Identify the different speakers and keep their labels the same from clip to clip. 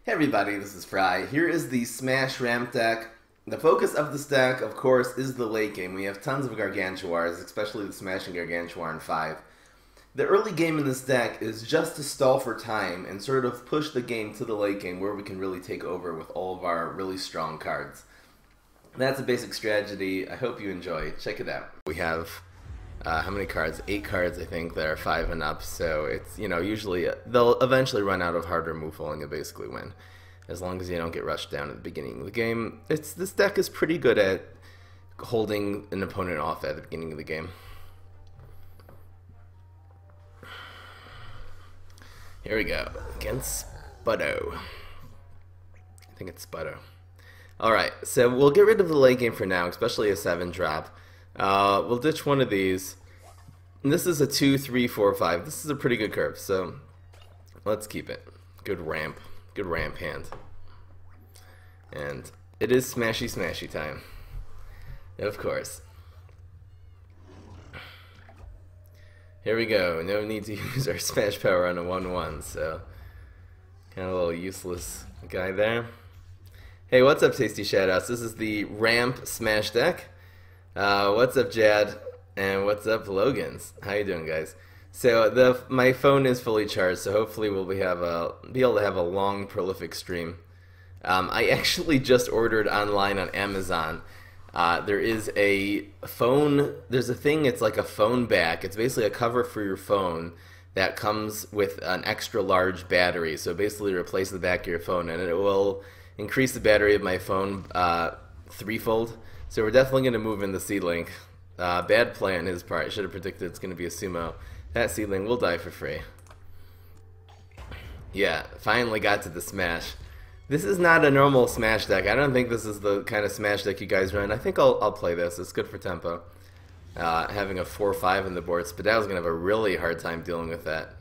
Speaker 1: Hey everybody, this is Fry. Here is the Smash Ramp deck. The focus of this deck, of course, is the late game. We have tons of Gargantuars, especially the Smashing Gargantuar in 5. The early game in this deck is just to stall for time and sort of push the game to the late game where we can really take over with all of our really strong cards. That's a basic strategy. I hope you enjoy. Check it out. We have how many cards? 8 cards, I think, that are 5 and up. So it's, usually they'll eventually run out of hard removal and you'll basically win, as long as you don't get rushed down at the beginning of the game. This deck is pretty good at holding an opponent off at the beginning of the game. Here we go against Spuddo. I think it's Spuddo. Alright, so we'll get rid of the late game for now, especially a 7 drop. We'll ditch one of these. And this is a 2, 3, 4, 5. This is a pretty good curve, so let's keep it. Good ramp hand. And it is smashy time. Of course. Here we go. No need to use our smash power on a 1-1, so kind of a little useless guy there. Hey, what's up, Tasty Shoutouts? This is the ramp smash deck. What's up, Jad? And what's up, Logans? How you doing, guys? So my phone is fully charged, so hopefully we'll be able to have a long, prolific stream. I actually just ordered online on Amazon. There's a thing. It's like a phone back. It's basically a cover for your phone that comes with an extra large battery. So basically, replace the back of your phone, and it will increase the battery of my phone threefold. So we're definitely going to move in the Seedling. Bad play on his part. I should have predicted it's going to be a Sumo. That Seedling will die for free. Yeah, finally got to the Smash. This is not a normal Smash deck. I don't think this is the kind of Smash deck you guys run. I think I'll play this. It's good for tempo. Having a 4-5 in the board, Spuddo's going to have a really hard time dealing with that.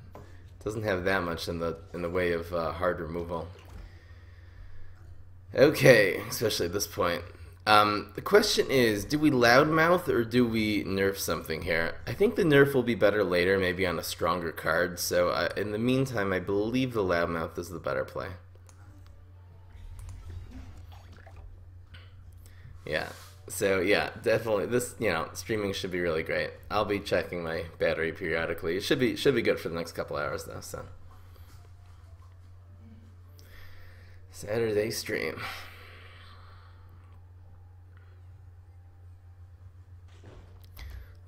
Speaker 1: Doesn't have that much in the way of hard removal. Okay, especially at this point. The question is, do we Loudmouth or do we nerf something here? I think the nerf will be better later, maybe on a stronger card. So in the meantime, I believe the Loudmouth is the better play. Yeah. So yeah, definitely this, streaming should be really great. I'll be checking my battery periodically. It should be good for the next couple hours though, so. Saturday stream.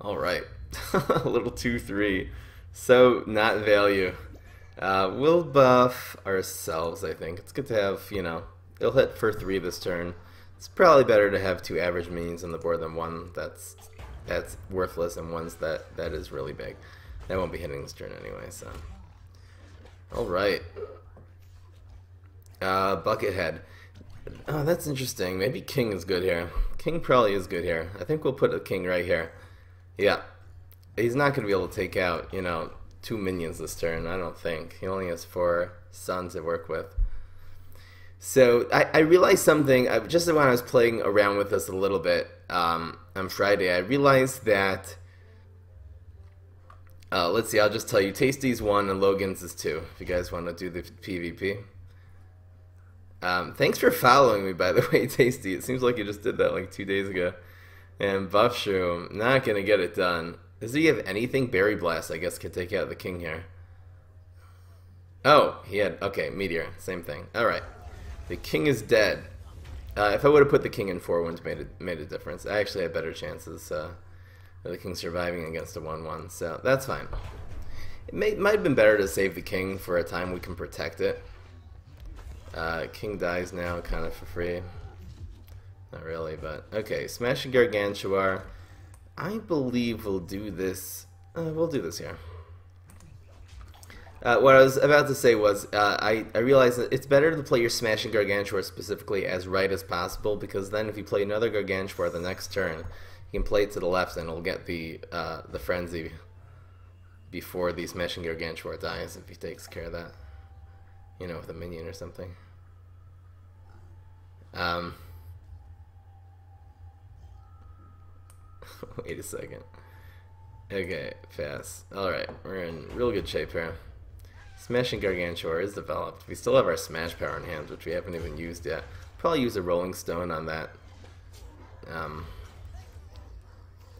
Speaker 1: Alright, a little 2-3, so not value. We'll buff ourselves, I think. It's good to have, it'll hit for 3 this turn. It's probably better to have 2 average minions on the board than one that's worthless and one's that is really big. That won't be hitting this turn anyway, so. Alright. Buckethead. Oh, that's interesting. Maybe King is good here. King probably is good here. I think we'll put a King right here. Yeah, he's not going to be able to take out, 2 minions this turn, I don't think. He only has 4 suns to work with. So, I realized something, just when I was playing around with this a little bit on Friday, I realized that, let's see, I'll just tell you, Tasty's 1 and Logan's is 2, if you guys want to do the PvP. Thanks for following me, by the way, Tasty. It seems like you just did that like 2 days ago. And Buffshroom, not going to get it done. Does he have anything? Berry Blast, I guess, could take out the King here. Oh, he had, okay, Meteor, same thing. Alright, the King is dead. If I would have put the King in 4 wins, made a difference. I actually had better chances of the King surviving against a 1-1, so that's fine. It might have been better to save the King for a time we can protect it. King dies now, kind of for free. Not really, but okay. Smashing Gargantuar. I believe we'll do this. We'll do this here. What I was about to say was, I realized that it's better to play your Smashing Gargantuar specifically as right as possible, because then if you play another Gargantuar the next turn, you can play it to the left and it'll get the frenzy before the Smashing Gargantuar dies if he takes care of that. With a minion or something. Wait a second. Okay, fast. Alright, we're in real good shape here. Smashing Gargantuar is developed. We still have our Smash Power in hand, which we haven't even used yet. Probably use a Rolling Stone on that.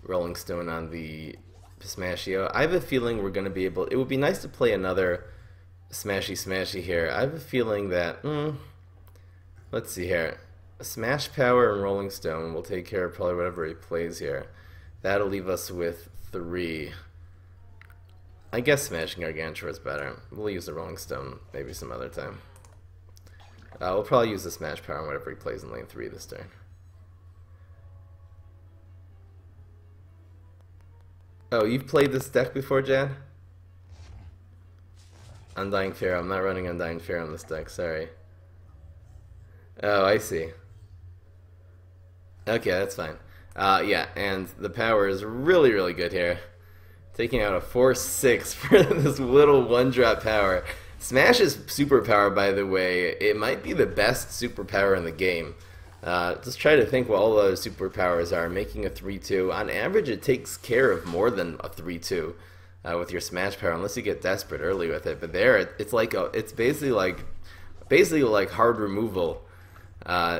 Speaker 1: Rolling Stone on the Smashio. I have a feeling we're going to be able... It would be nice to play another Smashy here. I have a feeling that... let's see here. Smash Power and Rolling Stone will take care of probably whatever he plays here. That'll leave us with 3. I guess Smashing Gargantuar is better. We'll use the Rolling Stone maybe some other time. We'll probably use the Smash Power on whatever he plays in lane 3 this turn. Oh, you've played this deck before, Jan? Undying Pharaoh. I'm not running Undying Pharaoh on this deck, sorry. Oh, I see. Okay, that's fine. Yeah, and the power is really, really good here. Taking out a 4-6 for this little 1-drop power. Smash's superpower, by the way, it might be the best superpower in the game. Just try to think what all the other superpowers are. Making a 3-2. On average, it takes care of more than a 3-2 with your Smash Power, unless you get desperate early with it. But there, it's like it's basically like hard removal.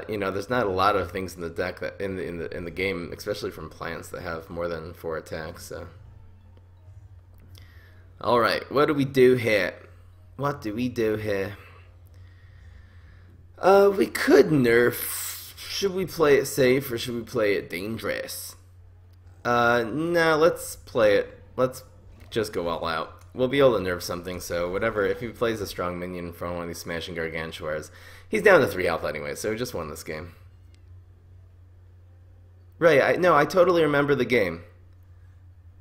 Speaker 1: You know, there's not a lot of things in the deck that in the game, especially from plants, that have more than 4 attacks. So, all right, what do we do here? What do we do here? We could nerf. Should we play it safe or should we play it dangerous? No, let's play it. Let's just go all out. We'll be able to nerf something, so whatever. If he plays a strong minion in front of one of these Smashing Gargantuars, he's down to 3 health anyway, so he just won this game. Right, I totally remember the game.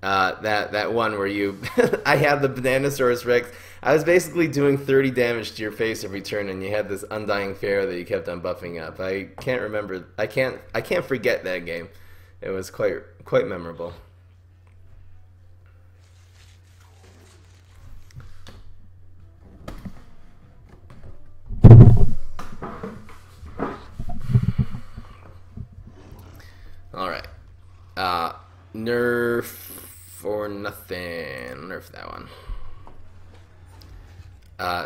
Speaker 1: That one where you... I had the Bananasaurus Rex. I was basically doing 30 damage to your face every turn, and you had this Undying Pharaoh that you kept on buffing up. I can't remember... I can't forget that game. It was quite memorable. Alright. Nerf for nothing. Nerf that one.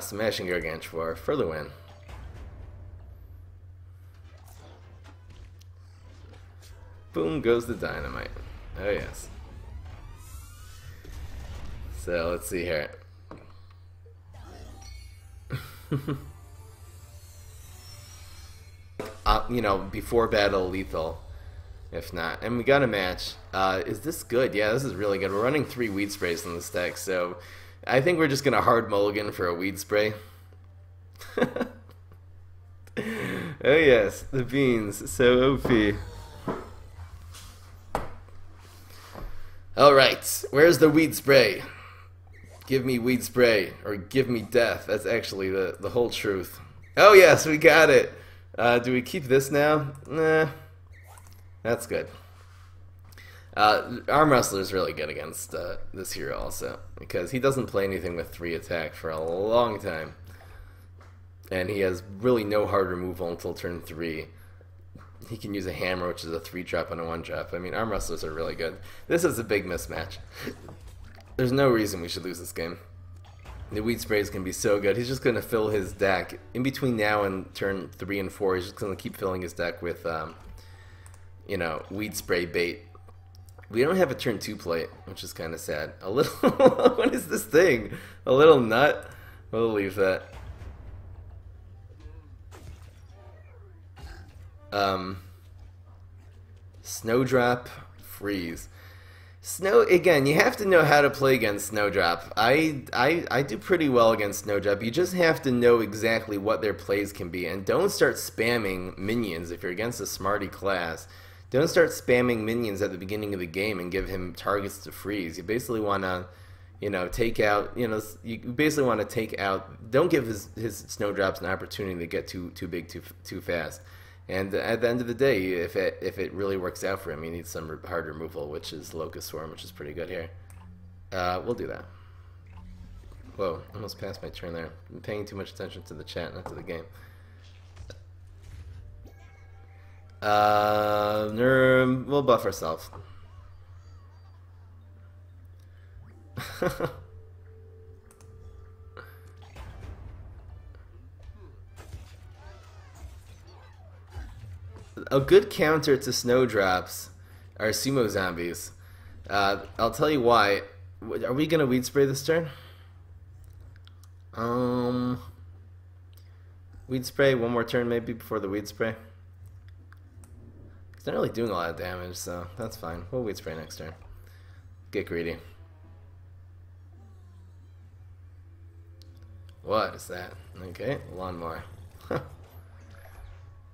Speaker 1: Smashing Gargantuar for the win. Boom goes the dynamite. Oh yes. So let's see here. You know, before battle lethal. If not. And we got a match. Is this good? Yeah, this is really good. We're running 3 weed sprays in this deck, so I think we're just going to hard mulligan for a weed spray. Oh yes, the beans. So OP. Alright, where's the weed spray? Give me weed spray, or give me death. That's actually the whole truth. Oh yes, we got it. Do we keep this now? Nah. That's good. Arm Wrestler is really good against this hero also, because he doesn't play anything with 3 attack for a long time. And he has really no hard removal until turn 3. He can use a hammer, which is a 3-drop and a 1-drop. I mean, Arm Wrestlers are really good. This is a big mismatch. There's no reason we should lose this game. The weed sprays can be so good. He's just going to fill his deck. In between now and turn 3 and 4, he's just going to keep filling his deck with... you know, weed spray bait. We don't have a turn 2 plate, which is kind of sad. A little... what is this thing? A little nut? We'll leave that. Snowdrop, freeze. Again, you have to know how to play against Snowdrop. I do pretty well against Snowdrop. You just have to know exactly what their plays can be. And don't start spamming minions if you're against a smarty class. Don't start spamming minions at the beginning of the game and give him targets to freeze. You basically want to, you know, take out, you know, you basically want to take out, don't give his Snowdrops an opportunity to get too big too fast. And at the end of the day, if it really works out for him, he needs some hard removal, which is Locust Swarm, which is pretty good here. We'll do that. Whoa, almost passed my turn there. I'm paying too much attention to the chat, not to the game. We'll buff ourselves. a good counter to snowdrops are Sumo Zombies. I'll tell you why. Are we gonna weed spray this turn? Weed spray one more turn maybe before the weed spray. It's not really doing a lot of damage, so that's fine. We'll weed spray next turn. Get greedy. What is that? Okay, lawnmower.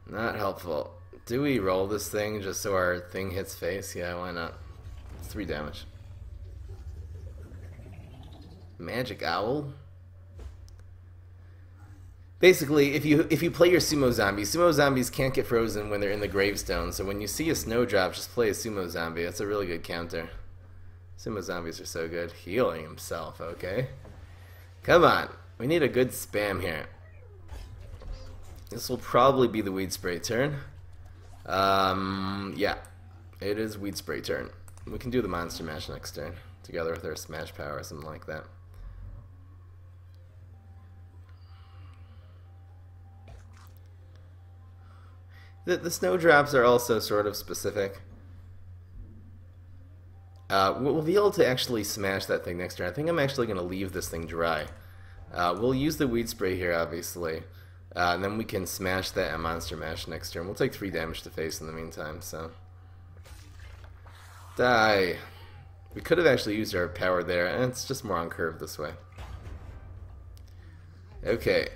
Speaker 1: Not helpful. Do we roll this thing just so our thing hits face? Yeah, why not? It's 3 damage. Magic Owl? Basically, if you play your Sumo Zombies can't get frozen when they're in the gravestone, so when you see a snowdrop, just play a Sumo Zombie. That's a really good counter. Sumo Zombies are so good. Healing himself, okay. Come on. We need a good spam here. This will probably be the weed spray turn. Yeah. It is weed spray turn. We can do the monster mash next turn, together with our smash power or something like that. The snowdrops are also sort of specific. We'll be able to actually smash that thing next turn. I think I'm actually going to leave this thing dry. We'll use the weed spray here, obviously. And then we can smash that and monster mash next turn. We'll take 3 damage to face in the meantime, so. Die. We could have actually used our power there, and it's just more on curve this way. Okay.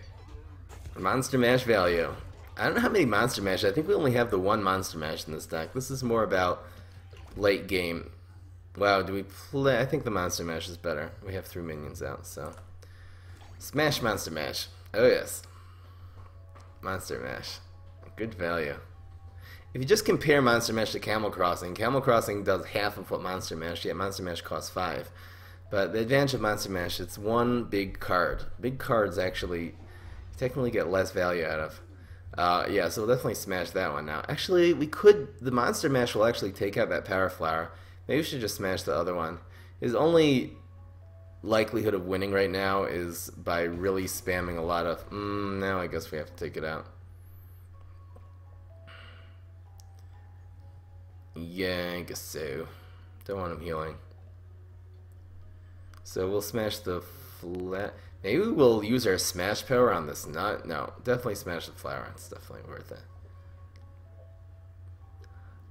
Speaker 1: Monster mash value. I don't know how many monster mash. I think we only have the 1 monster mash in this deck. This is more about late game. Wow, do we play? I think the monster mash is better. We have 3 minions out, so. Smash monster mash. Oh yes. Monster mash. Good value. If you just compare monster mash to Camel Crossing does half of what monster mash, yet monster mash costs 5. But the advantage of monster mash, it's 1 big card. Big cards actually, you technically get less value out of. Yeah, so we'll definitely smash that one now. Actually, we could, the monster mash will actually take out that power flower. Maybe we should just smash the other one. His only likelihood of winning right now is by really spamming a lot of, now I guess we have to take it out. Yeah, I guess so. Don't want him healing. So we'll smash the flat. Maybe we'll use our smash power on this nut. No, definitely smash the flower. It's definitely worth it.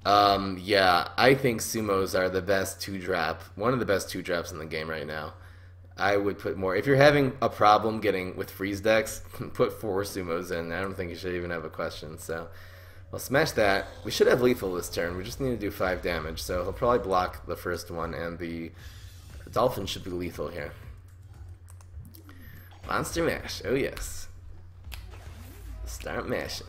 Speaker 1: Yeah, I think Sumos are the best 2-drop. One of the best 2-drops in the game right now. I would put more. If you're having a problem getting with freeze decks, put 4 Sumos in. I don't think you should even have a question. So, we'll smash that. We should have lethal this turn. We just need to do 5 damage. So he'll probably block the first one, and the Dolphin should be lethal here. Monster mash. Oh yes. Start mashing.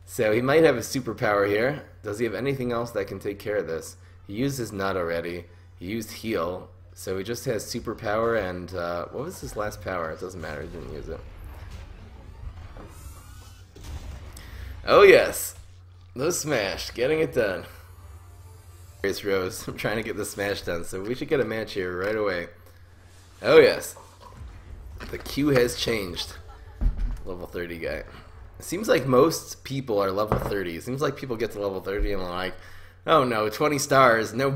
Speaker 1: So he might have a superpower here. Does he have anything else that can take care of this? He used his nut already. He used heal. So he just has superpower and, what was his last power? It doesn't matter, he didn't use it. Oh yes! The smash, getting it done. Race Rose, I'm trying to get the smash done, so we should get a match here right away. Oh yes. The queue has changed. Level 30 guy. It seems like most people are level 30. It seems like people get to level 30 and they're like, oh no, 20 stars, no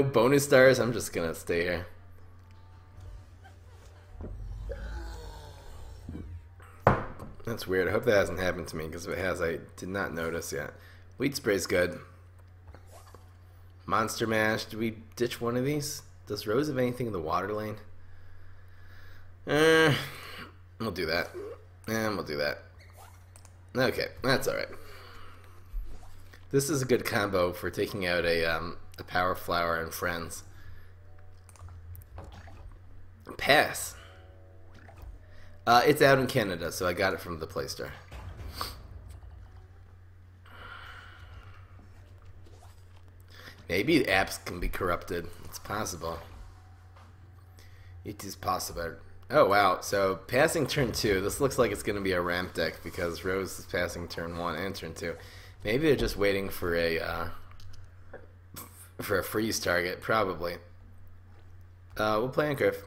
Speaker 1: bonus stars, I'm just gonna stay here. That's weird. I hope that hasn't happened to me, because if it has, I did not notice yet. Weed spray's good. Monster mash. Do we ditch one of these? Does Rose have anything in the water lane? We'll do that. And we'll do that. Okay, that's alright. This is a good combo for taking out a Power Flower and friends. Pass. It's out in Canada, so I got it from the Play Store. Maybe apps can be corrupted. It's possible. It is possible. Oh wow, so passing turn 2, this looks like it's going to be a ramp deck because Rose is passing turn 1 and turn 2. Maybe they're just waiting for a freeze target, probably. We'll play on curve.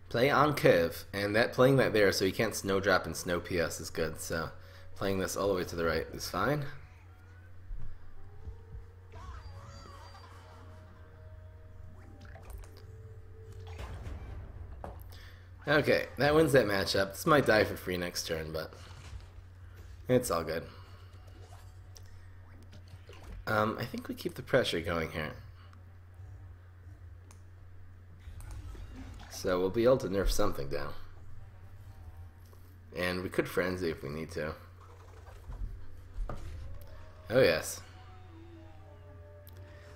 Speaker 1: Play on Kev, and that playing that there so he can't snowdrop and snow PS is good. So playing this all the way to the right is fine. Okay, that wins that matchup. This might die for free next turn, but it's all good. I think we keep the pressure going here. So we'll be able to nerf something down. And we could Frenzy if we need to. Oh yes.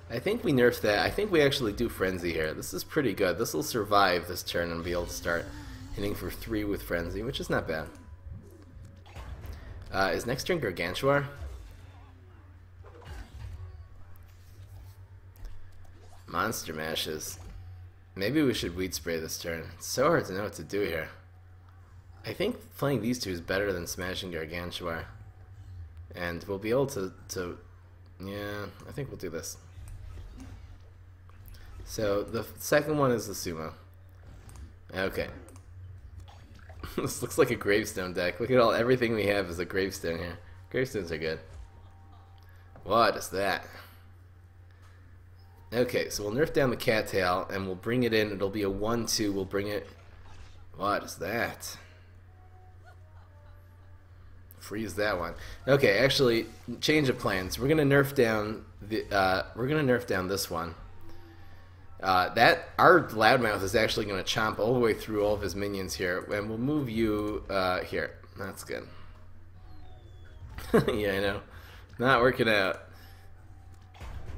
Speaker 1: I think we nerfed that. I think we actually do Frenzy here. This is pretty good. This will survive this turn and be able to start hitting for 3 with Frenzy, which is not bad. Is next turn Gargantuar? Monster Mashes. Maybe we should Weed Spray this turn. It's so hard to know what to do here. I think playing these two is better than Smashing Gargantuar. And we'll be able to yeah, I think we'll do this. So the second one is the Sumo. Okay. This looks like a gravestone deck. Look at everything we have is a gravestone here. Gravestones are good. What is that? Okay, so we'll nerf down the cattail and we'll bring it in. It'll be a 1-2. We'll bring it. What is that? Freeze that one. Okay, actually, change of plans. We're gonna nerf down the. We're gonna nerf down this one. That our Loudmouth is actually gonna chomp all the way through all of his minions here, and we'll move you here. That's good. Yeah, I know. Not working out.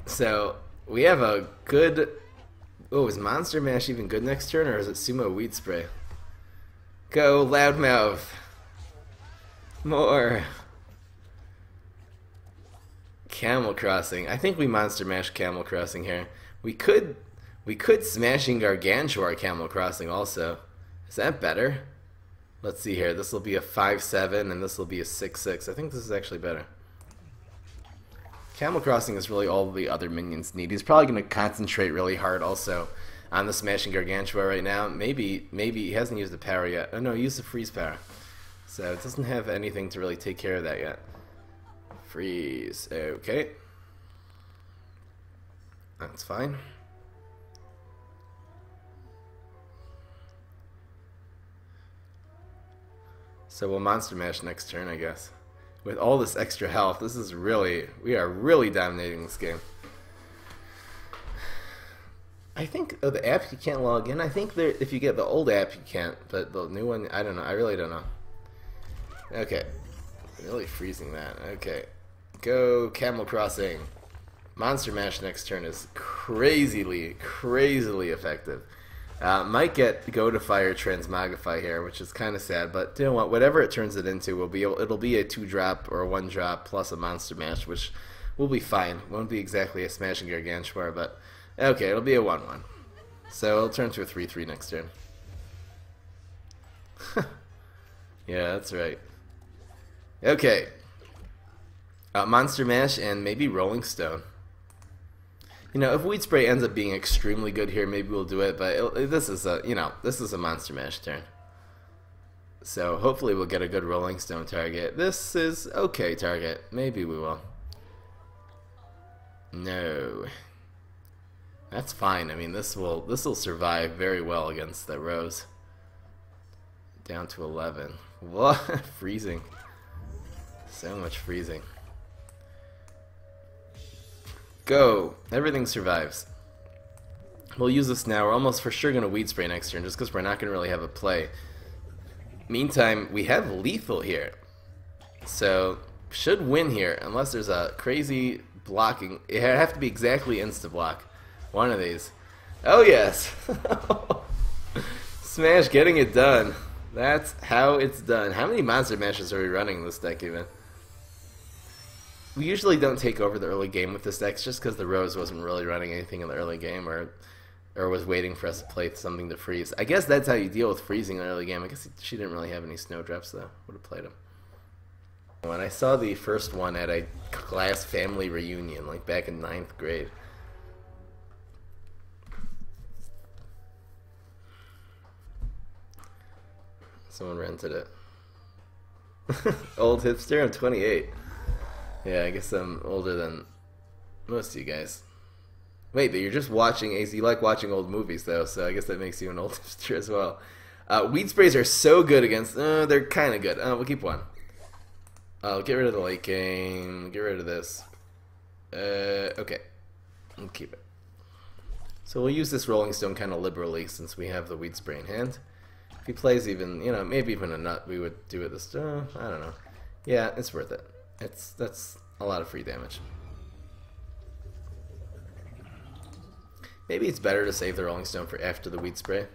Speaker 1: So we have a good. Oh, is Monster Mash even good next turn, or is it Sumo Weed Spray? Go Loudmouth. More. Camel Crossing. I think we Monster Mash Camel Crossing here. We could Smashing Gargantuar Camel Crossing also. Is that better? Let's see here. This will be a 5-7 and this will be a 6-6. I think this is actually better. Camel Crossing is really all the other minions need. He's probably going to concentrate really hard also on the Smashing Gargantuar right now. Maybe he hasn't used the power yet. Oh no, he used the freeze power. So it doesn't have anything to really take care of that yet. Freeze. Okay. That's fine. So we'll Monster Mash next turn, I guess. With all this extra health, this is really, we are really dominating this game. I think, oh, the app you can't log in. I think there, if you get the old app you can't, but the new one, I don't know. I really don't know. Okay. Really freezing that. Okay. Go Camel Crossing. Monster Mash next turn is crazily effective. Might get Go to Fire Transmogrify here, which is kind of sad, but you know what? Whatever it turns it into, it'll be a 2-drop or a 1-drop plus a Monster Mash, which will be fine. Won't be exactly a Smashing Gargantuar, but okay, it'll be a 1-1. So it'll turn to a 3-3 next turn. Yeah, that's right. Okay. Monster Mash and maybe Rolling Stone. You know, if Weed Spray ends up being extremely good here, maybe we'll do it. But this is a, you know, this is a Monster Mash turn. So hopefully we'll get a good Rolling Stone target. This is okay target. Maybe we will. No. That's fine. I mean, this will survive very well against the Rose. Down to 11. What? Freezing. So much freezing. Go. Everything survives. We'll use this now. We're almost for sure going to Weed Spray next turn just because we're not going to really have a play. Meantime, we have Lethal here. So, should win here unless there's a crazy blocking. It would have to be exactly insta-block. One of these. Oh, yes. Smash getting it done. That's how it's done. How many Monster Mashes are we running in this deck even? We usually don't take over the early game with this deck just because the Rose wasn't really running anything in the early game or was waiting for us to play something to freeze. I guess that's how you deal with freezing in the early game. I guess she didn't really have any snowdrops though. Would have played them. When I saw the first one at a class family reunion, like back in 9th grade. Someone rented it. Old hipster? I'm 28. Yeah, I guess I'm older than most of you guys. Wait, but you're just watching you like watching old movies though, so I guess that makes you an old hipster as well. Weed sprays are so good against... they're kind of good. We'll keep one. I'll get rid of the late game. Get rid of this. Okay. We'll keep it. So we'll use this Rolling Stone kind of liberally since we have the weed spray in hand. If he plays even, you know, maybe even a nut, we would do it this... I don't know. Yeah, it's worth it. That's a lot of free damage. Maybe it's better to save the Rolling Stone for after the weed spray.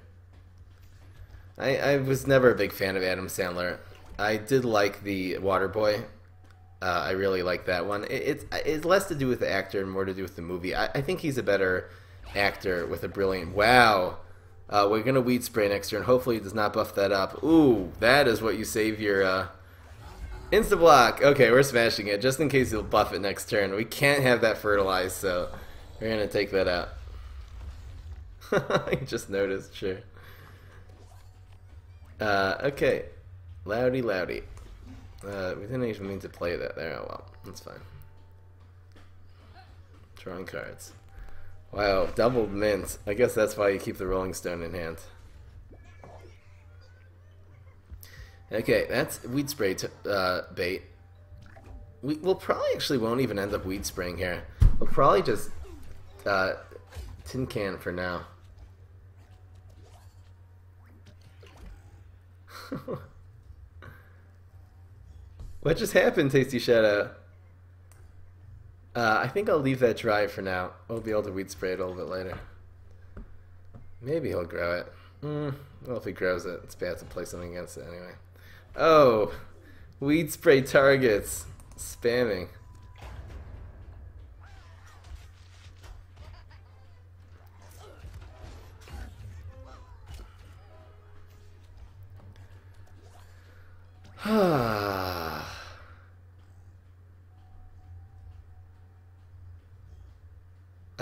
Speaker 1: I was never a big fan of Adam Sandler. I did like the Waterboy. I really like that one. It's less to do with the actor and more to do with the movie. I think he's a better actor with a brilliant... Wow! We're going to weed spray next turn. Hopefully he does not buff that up. Ooh, that is what you save your... Insta-block! Okay, we're smashing it, just in case he'll buff it next turn. We can't have that fertilized, so we're going to take that out. I just noticed, sure. Okay. Loudy, loudy. We didn't even mean to play that there. Oh well, that's fine. Drawing cards. Wow, doubled mint. I guess that's why you keep the Rolling Stone in hand. Okay, that's weed spray bait. We'll probably actually won't even end up weed spraying here. We'll probably just tin can for now. What just happened, Tasty Shadow? I think I'll leave that dry for now. We'll be able to weed spray it a little bit later. Maybe he'll grow it. Well, if he grows it, it's bad to play something against it anyway. Oh! Weed spray targets. Spamming.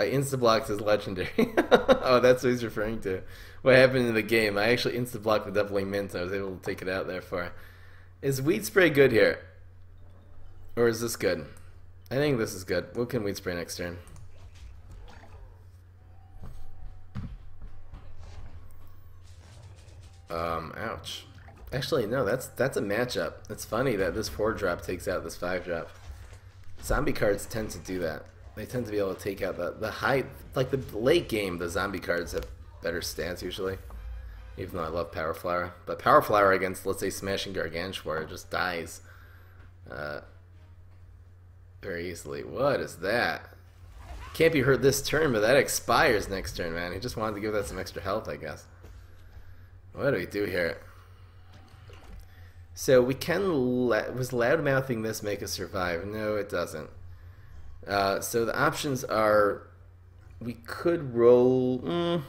Speaker 1: I insta-blocked his legendary. Oh, that's what he's referring to. What happened in the game? I actually insta-blocked the Doubling Mint. I was able to take it out there for. Is Weed Spray good here? Or is this good? I think this is good. We can Weed Spray next turn. Ouch. Actually, no, that's a matchup. It's funny that this 4-drop takes out this 5-drop. Zombie cards tend to do that. They tend to be able to take out the high, like the late game, the zombie cards have better stats usually. Even though I love Power Flower. But Power Flower against, let's say, Smashing Gargantuar just dies very easily. What is that? Can't be hurt this turn, but that expires next turn, man. He just wanted to give that some extra health, I guess. What do we do here? So we can was loudmouthing this make us survive? No, it doesn't. So the options are, we could roll,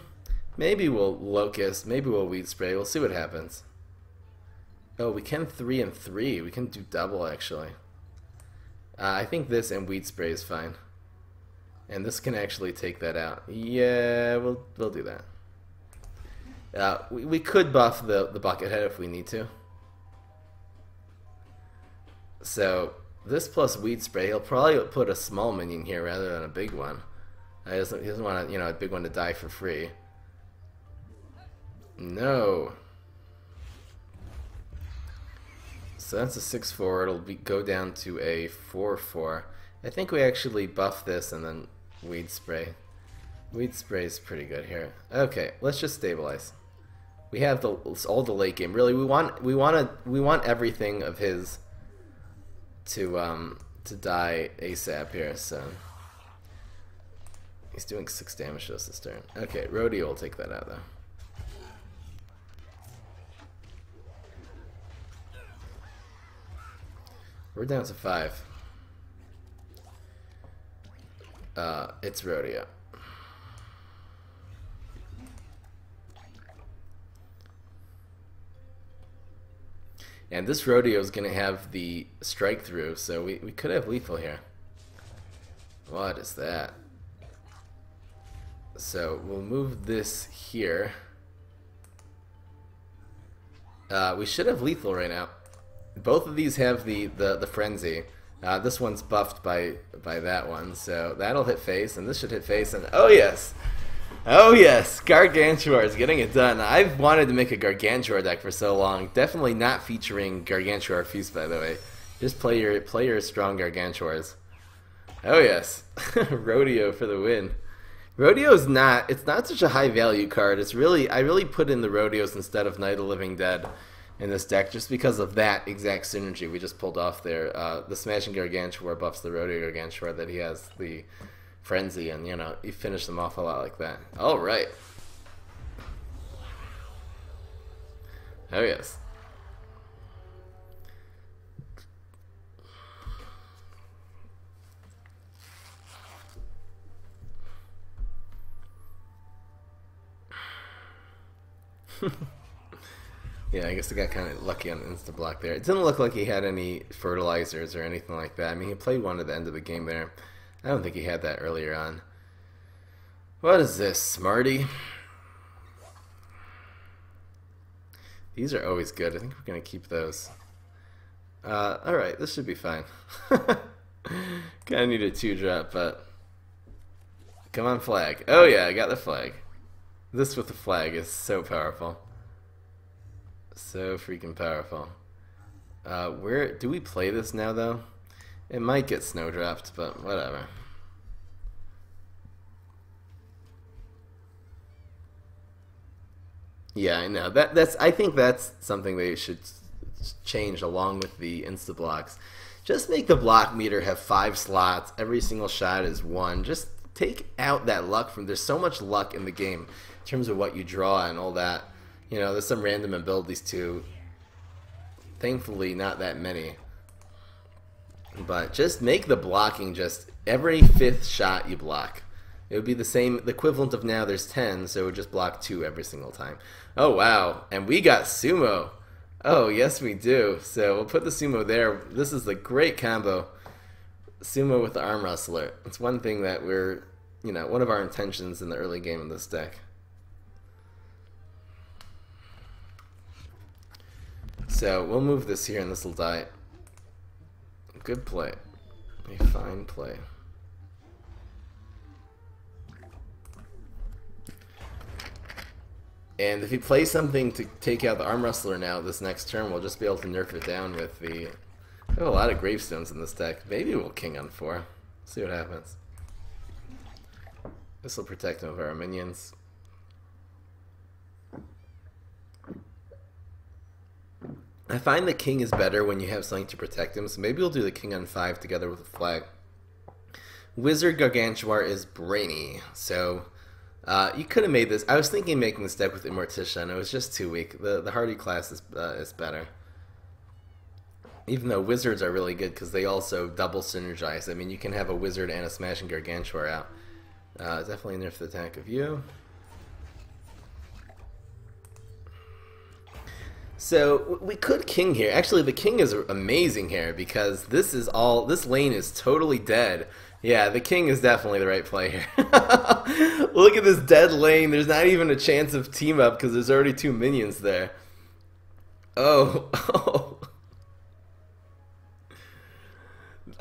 Speaker 1: maybe we'll Locust, maybe we'll Weed Spray, we'll see what happens. Oh, we can 3 and 3, we can do double actually. I think this and Weed Spray is fine. And this can actually take that out. Yeah, we'll do that. We could buff the Buckethead if we need to. So this plus Weed Spray, he'll probably put a small minion here rather than a big one. He doesn't want a big one to die for free. No. So that's a 6-4. It'll go down to a 4-4. I think we actually buff this and then Weed Spray. Weed Spray is pretty good here. Okay, let's just stabilize. We have all the late game. Really, we want everything of his to die ASAP here, so he's doing 6 damage to us this turn. Okay, Rodeo will take that out though. We're down to 5. It's Rodeo. And this Rodeo is going to have the strike through, so we could have lethal here. What is that? So we'll move this here. We should have lethal right now. Both of these have the frenzy. This one's buffed by that one, so that'll hit face, and this should hit face, and oh yes! Oh yes! Gargantuar is getting it done. I've wanted to make a Gargantuar deck for so long. Definitely not featuring Gargantuar Feast, by the way. Just play your strong Gargantuars. Oh yes. Rodeo for the win. Rodeo is not such a high value card. It's really, I really put in the Rodeos instead of Night of the Living Dead in this deck just because of that exact synergy we just pulled off there. The Smashing Gargantuar buffs the Rodeo Gargantuar that he has the Frenzy, and you know, you finish them off a lot like that. Alright. Oh yes. Yeah, I guess I got kind of lucky on the insta block there. It didn't look like he had any fertilizers or anything like that. I mean, he played one at the end of the game there. I don't think he had that earlier on. What is this, Smarty? These are always good. I think we're going to keep those. Alright, this should be fine. Kind of need a 2-drop, but... Come on, flag. Oh yeah, I got the flag. This with the flag is so powerful. So freaking powerful. Where do we play this now, though? It might get snowdropped, but whatever. Yeah, I know. I think that's something they should change along with the insta blocks. Just make the block meter have 5 slots. Every single shot is 1. Just take out that luck from. There's so much luck in the game in terms of what you draw and all that. You know, there's some random abilities too. Thankfully, not that many. But just make the blocking just every 5th shot you block. It would be the same, the equivalent of now there's 10, so it would just block 2 every single time. Oh wow, and we got Sumo. Oh yes we do. So we'll put the Sumo there. This is a great combo. Sumo with the Arm Wrestler. It's one thing that we're, you know, one of our intentions in the early game of this deck. So we'll move this here and this will die. Good play. A fine play. And if he plays something to take out the Arm Wrestler now this next turn, we'll just be able to nerf it down with the... We have a lot of gravestones in this deck. Maybe we'll king on 4. See what happens. This will protect him of our minions. I find the king is better when you have something to protect him, so maybe we'll do the king on 5 together with a flag. Wizard Gargantuar is brainy, so you could have made this. I was thinking of making this deck with Immorticia, and it was just too weak. The Hardy class is better. Even though wizards are really good because they also double synergize. I mean, you can have a wizard and a Smashing Gargantuar out. Definitely nerf the attack of you. So we could king here. Actually, the king is amazing here because this lane is totally dead. Yeah, the king is definitely the right play here. Look at this dead lane. There's not even a chance of team up because there's already 2 minions there. Oh.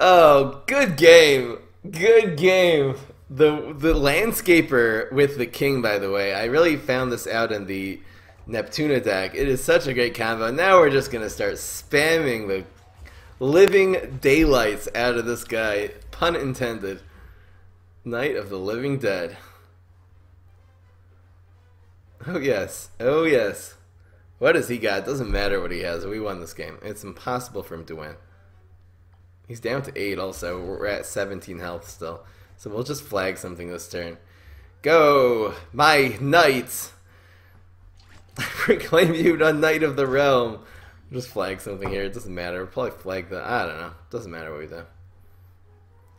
Speaker 1: Oh, good game. Good game. The landscaper with the king, by the way. I really found this out in the Neptuna deck. It is such a great combo. Now we're just going to start spamming the living daylights out of this guy. Pun intended. Night of the Living Dead. Oh yes. Oh yes. What has he got? Doesn't matter what he has. We won this game. It's impossible for him to win. He's down to 8 also. We're at 17 health still. So we'll just flag something this turn. Go, my knights! I proclaim you the Knight of the Realm. We'll just flag something here. It doesn't matter. We'll probably flag the... I don't know. Doesn't matter what we do.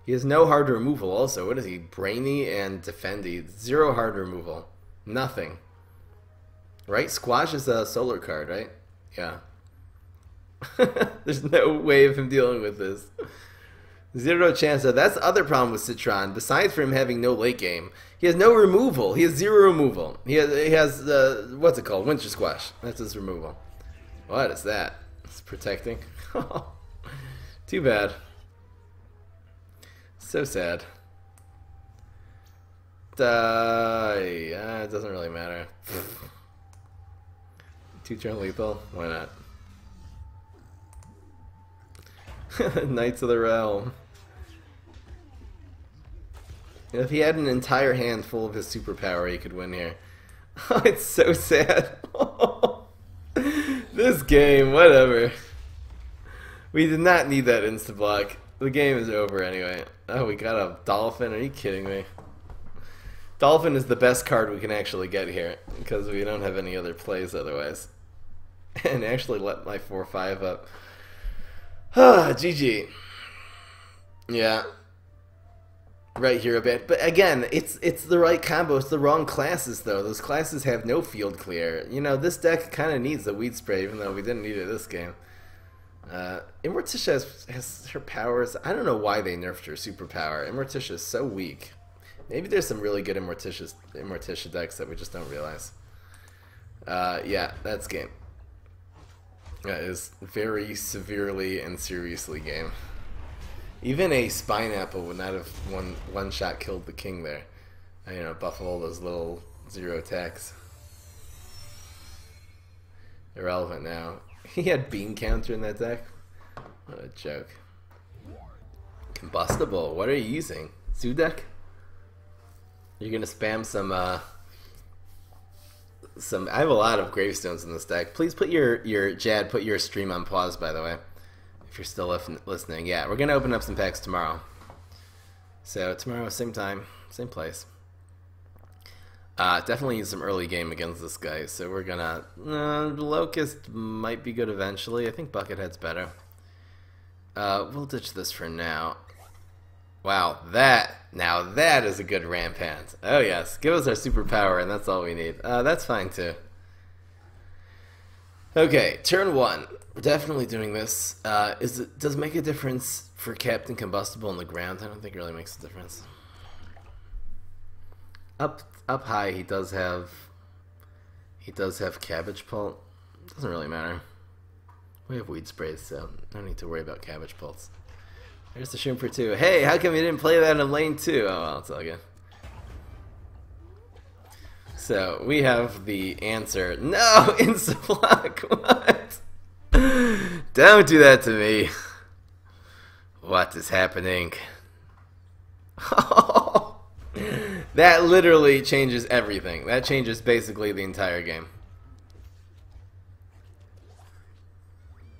Speaker 1: He has no hard removal also. What is he? Brainy and Defendy. 0 hard removal. Nothing. Right? Squash is a solar card, right? Yeah. There's no way of him dealing with this. 0 chance. That's the other problem with Citron. Besides for him having no late game, he has no removal. He has 0 removal. He has what's it called? Winter Squash. That's his removal. What is that? It's protecting. Too bad. So sad. Yeah, it doesn't really matter. 2-turn lethal? Why not? Knights of the Realm. If he had an entire hand full of his superpower, he could win here. It's so sad. This game, whatever. We did not need that insta-block. The game is over anyway. Oh, we got a Dolphin? Are you kidding me? Dolphin is the best card we can actually get here, because we don't have any other plays otherwise. And actually let my 4-5 up. GG. Yeah. Right here a bit. But again, it's the right combo. It's the wrong classes, though. Those classes have no field clear. You know, this deck kind of needs a Weed Spray, even though we didn't need it this game. Immorticia has her powers. I don't know why they nerfed her superpower. Immorticia is so weak. Maybe there's some really good Immorticia decks that we just don't realize. Yeah, that's game. That is very severely and seriously game. Even a Spine Apple would not have one shot killed the king there. You know, buff all those little 0 attacks. Irrelevant now. He had Beam Counter in that deck? What a joke. Combustible, what are you using? Zoo deck? You're gonna spam some I have a lot of gravestones in this deck. Please put your Jad, put your stream on pause, by the way. If you're still listening. Yeah, we're gonna open up some packs tomorrow. So tomorrow, same time, same place. Definitely need some early game against this guy. So we're gonna Locust might be good eventually. I think Buckethead's better. We'll ditch this for now. Wow, now that is a good Rampant. Oh yes, give us our superpower and that's all we need. That's fine too. Okay, turn 1. We're definitely doing this. Does it make a difference for Captain Combustible on the ground? I don't think it really makes a difference. Up high, he does have Cabbage Pult. Doesn't really matter. We have Weed Sprays, so no need to worry about Cabbage Pults. There's the Shroom for 2. Hey, how come you didn't play that in lane 2? Oh well, it's all good. So we have the answer. No, insta-block. What? Don't do that to me. What is happening? That literally changes everything. That changes basically the entire game.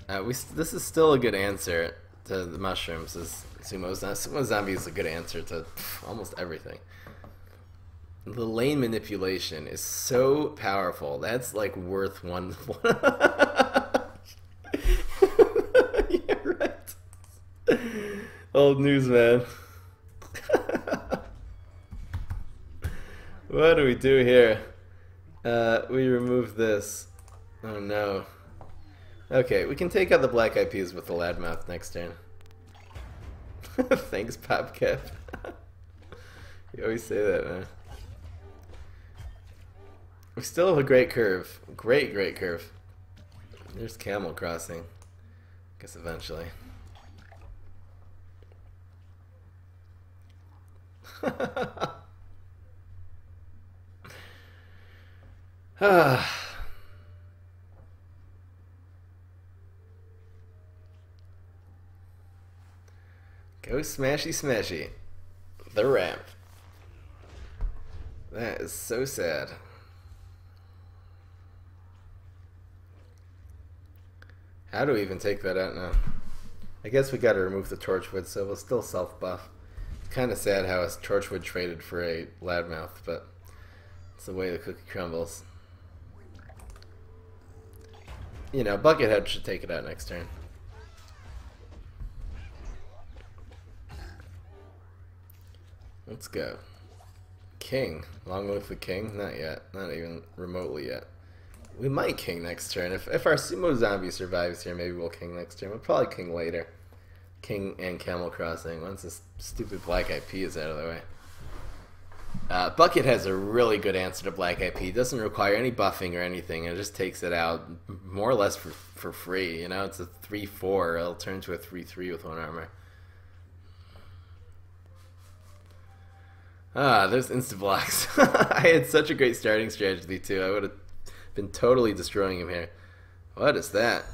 Speaker 1: This is still a good answer to the mushrooms. Sumo Zombie is a good answer to almost everything. The lane manipulation is so powerful. That's like worth one. Yeah, right. Old news, man. What do we do here? We remove this. Oh no. Okay, we can take out the Black Eyed Peas with the Loudmouth next turn. Thanks, Popcap. You always say that, man. We still have a great curve. Great curve. There's Camel Crossing. Guess eventually. Go smashy smashy. The ramp. That is so sad. How do we even take that out now? I guess we gotta remove the Torchwood, so we'll still self-buff. It's kinda sad how a Torchwood traded for a Loudmouth, but it's the way the cookie crumbles. You know, Buckethead should take it out next turn. Let's go. King. Long live the king? Not yet. Not even remotely yet. We might king next turn. If our Sumo Zombie survives here, maybe we'll king next turn. We'll probably king later. King and Camel Crossing once this stupid Black Eyed Pea is out of the way. Bucket has a really good answer to Black IP. It doesn't require any buffing or anything. It just takes it out more or less for free. You know, it's a 3/4. It'll turn to a 3/3 with 1 armor. Ah, there's insta-blocks. I had such a great starting strategy too. I would have been totally destroying him here. What is that?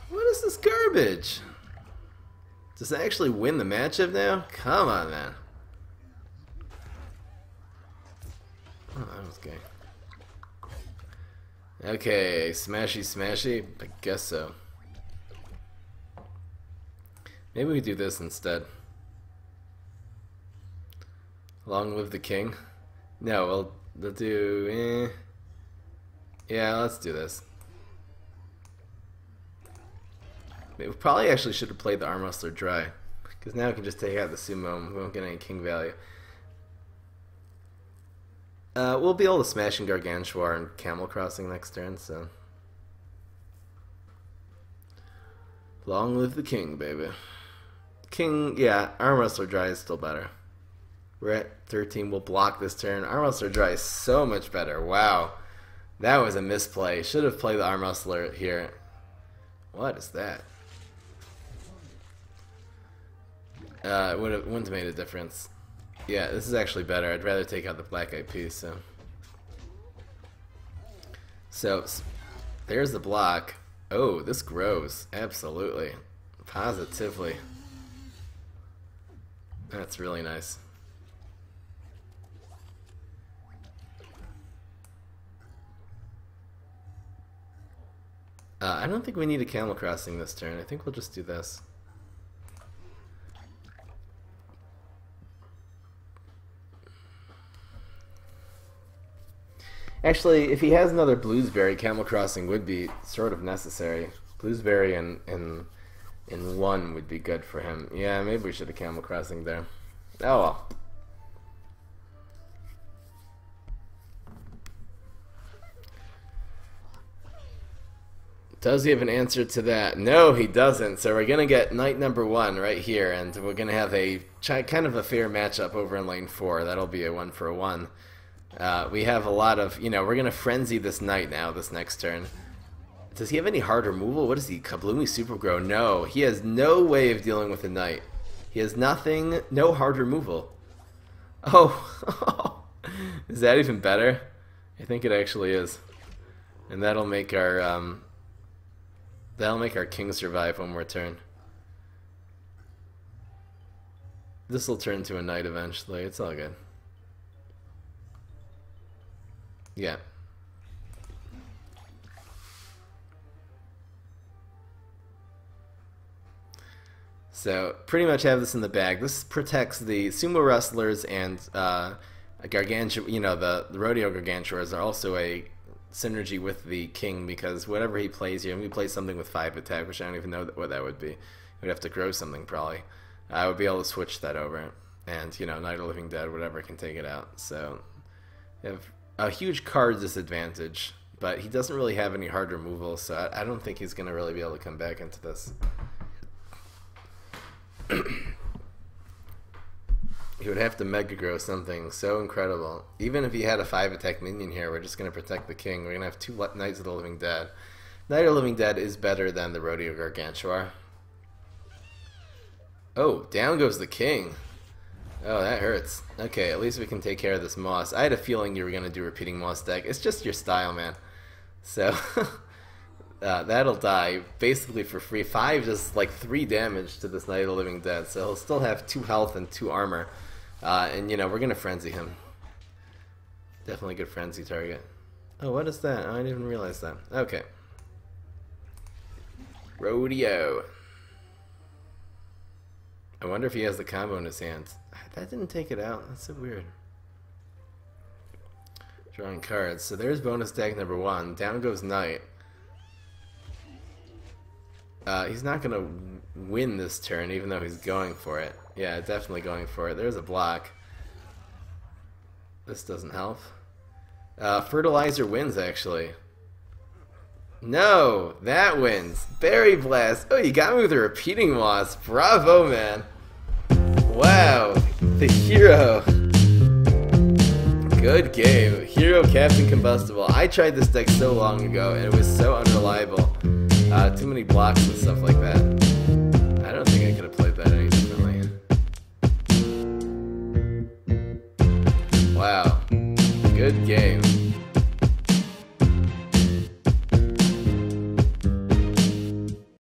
Speaker 1: What is this garbage? Does it actually win the matchup now? Come on, man. Oh, that was gay. Okay, smashy smashy? I guess so. Maybe we do this instead. Long live the king? No, we'll do... Yeah, let's do this. We probably actually should have played the Arm Wrestler dry, because now we can just take out the Sumo and we won't get any king value. We'll be able to Smashing Gargantuar and Camel Crossing next turn, so... Long live the king, baby. King, yeah, Arm Wrestler dry is still better. We're at 13, we'll block this turn. Arm Wrestler dry is so much better, wow. That was a misplay. Should have played the Arm Wrestler here. What is that? It wouldn't have made a difference. Yeah, this is actually better. I'd rather take out the Black IP, so there's the block. Oh, this grows. Absolutely. Positively. That's really nice. I don't think we need a Camel Crossing this turn. I think we'll just do this. Actually, if he has another Bluesberry, Camel Crossing would be sort of necessary. Bluesberry in 1 would be good for him. Yeah, maybe we should have Camel Crossing there. Oh well. Does he have an answer to that? No, he doesn't. So we're going to get knight number 1 right here, and we're going to have a kind of a fair matchup over in lane 4. That'll be a 1-for-1. We have a lot of, you know, we're going to frenzy this knight now, this next turn. Does he have any hard removal? What is he, Kabloomy Super Grow? No, he has no way of dealing with the knight. He has nothing, no hard removal. Oh, is that even better? I think it actually is. And that'll make our king survive one more turn. This will turn to a knight eventually. It's all good. Yeah. So pretty much have this in the bag. This protects the Sumo Wrestlers and Gargantuar. You know, the Rodeo Gargantuars are also a synergy with the king, because whatever he plays here, and we play something with 5 attack, which I don't even know what that would be. We'd have to grow something probably. I would be able to switch that over, and you know, Night of the Living Dead, whatever can take it out. So you have a huge card disadvantage, but he doesn't really have any hard removal, so I don't think he's going to really be able to come back into this. He would have to Mega Grow something so incredible. Even if he had a 5 attack minion here, we're just going to protect the king. We're going to have 2 Knights of the Living Dead. Knight of the Living Dead is better than the Rodeo Gargantuar. Oh, down goes the king. Oh, that hurts. Okay, at least we can take care of this Moss. I had a feeling you were going to do repeating Moss deck. It's just your style, man. So, that'll die basically for free. 5 does like 3 damage to this Knight of the Living Dead. So he'll still have 2 health and 2 armor. And, you know, we're going to Frenzy him. Definitely a good Frenzy target. Oh, what is that? Oh, I didn't even realize that. Okay. Rodeo. I wonder if he has the combo in his hands. That didn't take it out. That's so weird. Drawing cards. So there's bonus deck number 1. Down goes Knight. He's not going to win this turn, even though he's going for it. Yeah, definitely going for it. There's a block. This doesn't help. Fertilizer wins, actually. No, that wins. Berry Blast. Oh, you got me with a repeating Moss. Bravo, man. Wow, the hero. Good game. Hero Captain Combustible. I tried this deck so long ago and it was so unreliable. Too many blocks and stuff like that. I don't think I could have played that any differently. Wow. Good game.